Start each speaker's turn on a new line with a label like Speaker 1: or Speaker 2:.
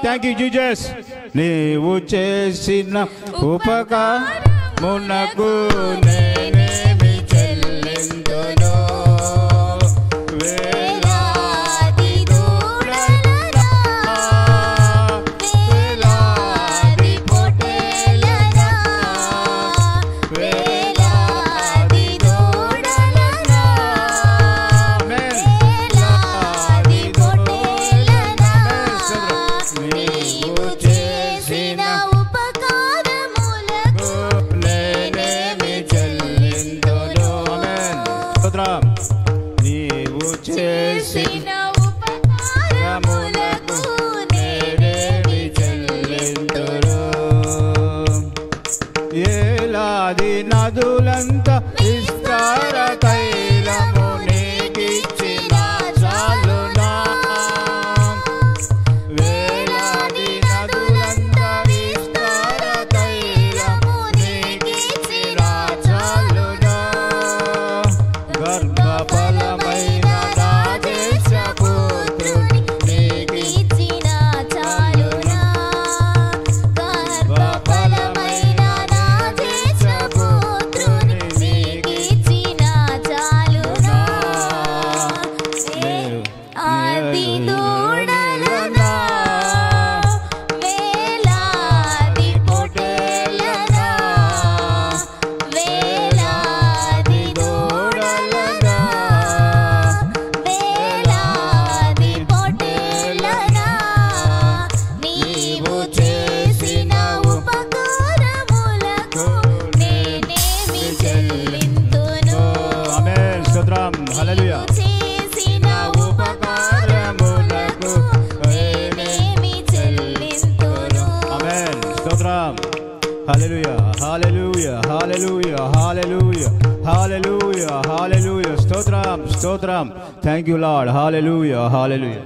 Speaker 1: Thank you Jesus. నీవు చేసిన ఉపకారమునకు నేనేమి చెల్లింతును.
Speaker 2: వేలాది దూడలరా, వేలాది పొట్టేలరా, వేలాది దూడలరా, వేలాది పొట్టేలరా, నీవు చేసిన ఉపకారములకు
Speaker 1: నేనేమి చెల్లింతును. స్తోత్రం. నీవు చేసిన
Speaker 2: ఉపకారములకు
Speaker 1: నేనేమి చెల్లింతును. ఏలాది నదులంత విస్తార తైలము నీకిచ్చిన చాలునా. వేలాది నదులంత విస్తార తైలము నీకిచ్చిన చాలునా. గర్భఫలమైన నా దేశపుత్రుని
Speaker 2: నీకిచ్చిన చాలునా. గర్భఫలమైన నా దేశపుత్రుని నీకిచ్చిన చాలునా. ఆది దూడలరా, వేలాది పొట్టేలరా, వేలాది దూడలరా, వేలాది పొట్టేలరా, నీవు చేసిన ఉపకారములకు నేనేమి చెల్లింతును.
Speaker 1: ఆమేన్. స్తోత్రం. హల్లెలూయా.
Speaker 2: చేసిన ఉపకారములకు నేనేమి చెల్లింతును.
Speaker 1: ఆమేన్. స్తోత్రం. హల్లెలూయా. హల్లెలూయా. హల్లెలూయా. హల్లెలూయా. హల్లెలూయా. హల్లెలూయా. స్తోత్రం. స్తోత్రం. Thank you lord. హల్లెలూయా. హల్లెలూయా.